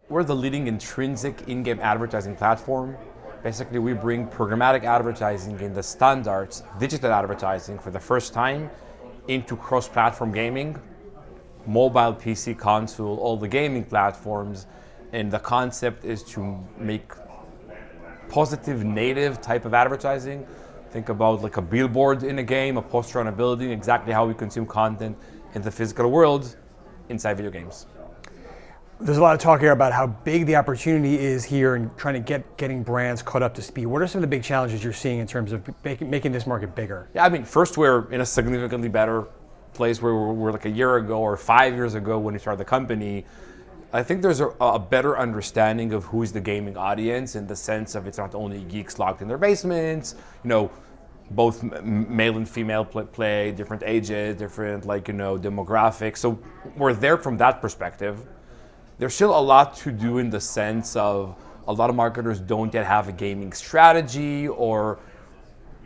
We're the leading intrinsic in-game advertising platform. Basically, we bring programmatic advertising in the standards of digital advertising for the first time into cross-platform gaming, mobile, PC, console, all the gaming platforms. And the concept is to make positive native type of advertising. Think about like a billboard in a game, a poster on a building, exactly how we consume content in the physical world inside video games. There's a lot of talk here about how big the opportunity is here and trying to getting brands caught up to speed. What are some of the big challenges you're seeing in terms of making this market bigger? Yeah, I mean, first we're in a significantly better place where we were like a year ago or 5 years ago when we started the company. I think there's a better understanding of who is the gaming audience in the sense of it's not only geeks locked in their basements, both male and female play, different ages, different demographics. So we're there from that perspective. There's still a lot to do in the sense of a lot of marketers don't yet have a gaming strategy, or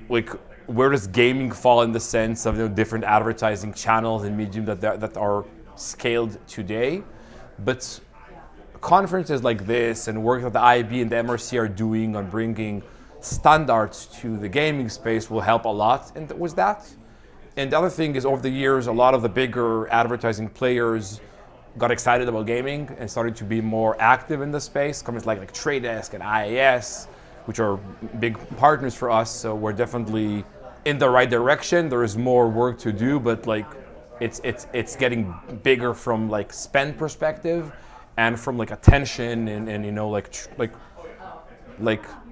like where does gaming fall in the sense of different advertising channels and medium that are scaled today. But conferences like this and work that the IAB and the MRC are doing on bringing standards to the gaming space will help a lot with that. And the other thing is, over the years, a lot of the bigger advertising players got excited about gaming and started to be more active in the space. Companies like Trade Desk and IAS, which are big partners for us. So we're definitely in the right direction. There is more work to do, but it's getting bigger from spend perspective and from attention and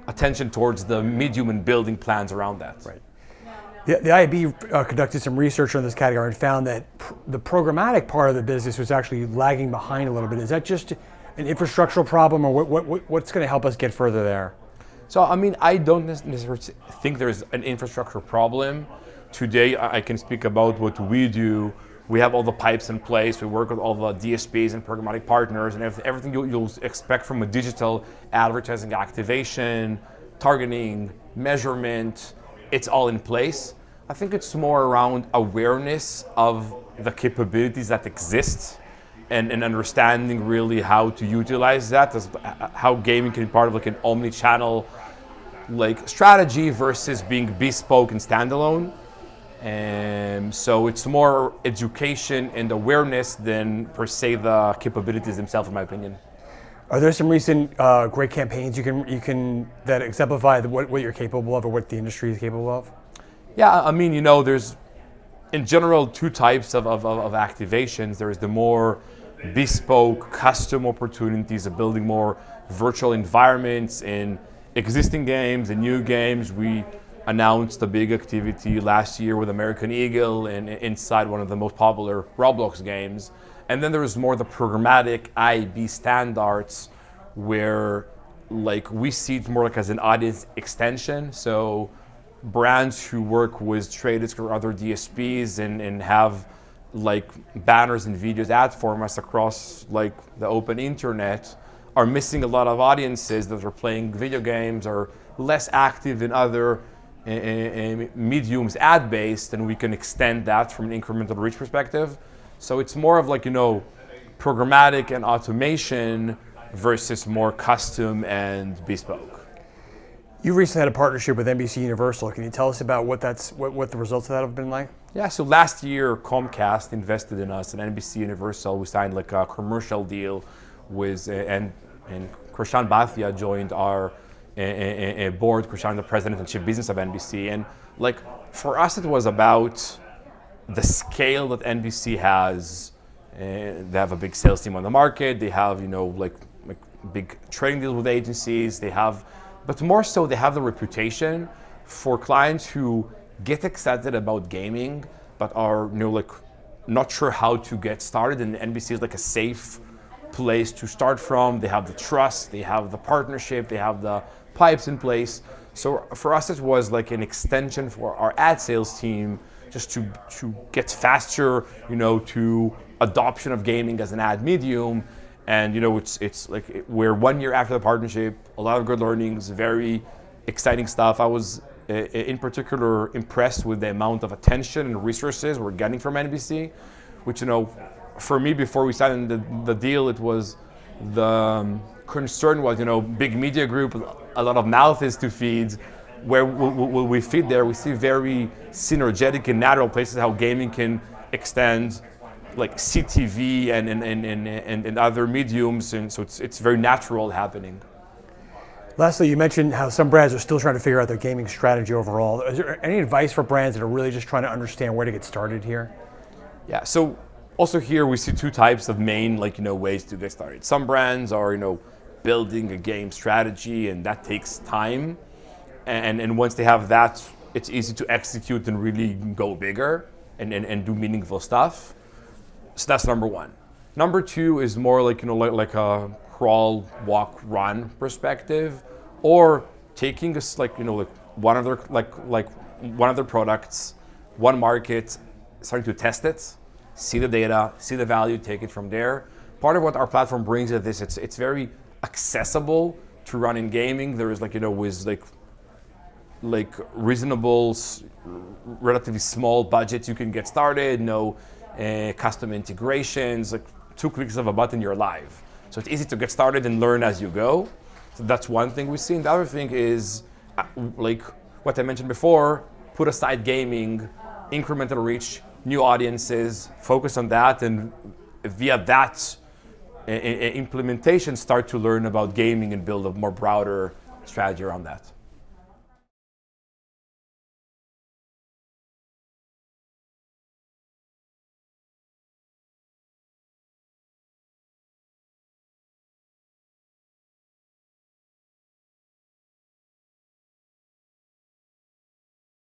attention towards the medium and building plans around that. Right. The IAB conducted some research on this category and found that the programmatic part of the business was actually lagging behind a little bit. Is that just an infrastructural problem, or what's going to help us get further there? So, I mean, I don't necessarily think there's an infrastructure problem. Today, I can speak about what we do. We have all the pipes in place. We work with all the DSPs and programmatic partners and everything you'll expect from a digital advertising activation, targeting, measurement. It's all in place. I think it's more around awareness of the capabilities that exist and understanding really how to utilize that, how gaming can be part of an omni-channel strategy versus being bespoke and standalone. So it's more education and awareness than per se the capabilities themselves, in my opinion. Are there some recent great campaigns you can that exemplify what you're capable of or what the industry is capable of? Yeah, I mean, there's in general two types of activations. There's the more bespoke, custom opportunities of building more virtual environments in existing games and new games. We announced a big activity last year with American Eagle and inside one of the most popular Roblox games. And then there was more the programmatic IAB standards where we see it more as an audience extension. So brands who work with Trade Desk or other DSPs and have banners and videos, ad formats across the open internet are missing a lot of audiences that are playing video games or less active in other mediums ad-based, and we can extend that from an incremental reach perspective. So it's more of programmatic and automation versus more custom and bespoke. You recently had a partnership with NBC Universal. Can you tell us about what the results of that have been like? Yeah, so last year Comcast invested in us, and NBC Universal, we signed a commercial deal with, and Krishan Bhatia joined our board. Krishan, the president and chief business of NBC, and for us it was about the scale that NBC has. They have a big sales team on the market. They have big trading deals with agencies. But more so, they have the reputation for clients who get excited about gaming, but are not sure how to get started. And NBC is a safe place to start from. They have the trust, they have the partnership, they have the pipes in place. So for us, it was an extension for our ad sales team, just to get faster, to adoption of gaming as an ad medium. And we're 1 year after the partnership, a lot of good learnings, very exciting stuff. I was in particular impressed with the amount of attention and resources we're getting from NBC, which for me, before we signed the deal, it was concern was, big media group, a lot of mouth is to feed. Where we feed there, we see very synergetic and natural places how gaming can extend, like CTV and other mediums, and so it's very natural happening. Lastly, you mentioned how some brands are still trying to figure out their gaming strategy overall. Is there any advice for brands that are really just trying to understand where to get started here? Yeah, so also here we see two types of main ways to get started. Some brands are building a game strategy, and that takes time. And once they have that, it's easy to execute and really go bigger and do meaningful stuff. So that's number one. Number two is more like a crawl, walk, run perspective, or taking one of their products, one market, starting to test it, see the data, see the value, take it from there. Part of what our platform brings is this: it's very accessible to run in gaming. There is with reasonable, relatively small budgets you can get started. No custom integrations. Like 2 clicks of a button, you're live. So it's easy to get started and learn as you go. So that's one thing we see. And the other thing is, like what I mentioned before, put aside gaming, incremental reach, new audiences, focus on that, and via that implementation, start to learn about gaming and build a more broader strategy around that.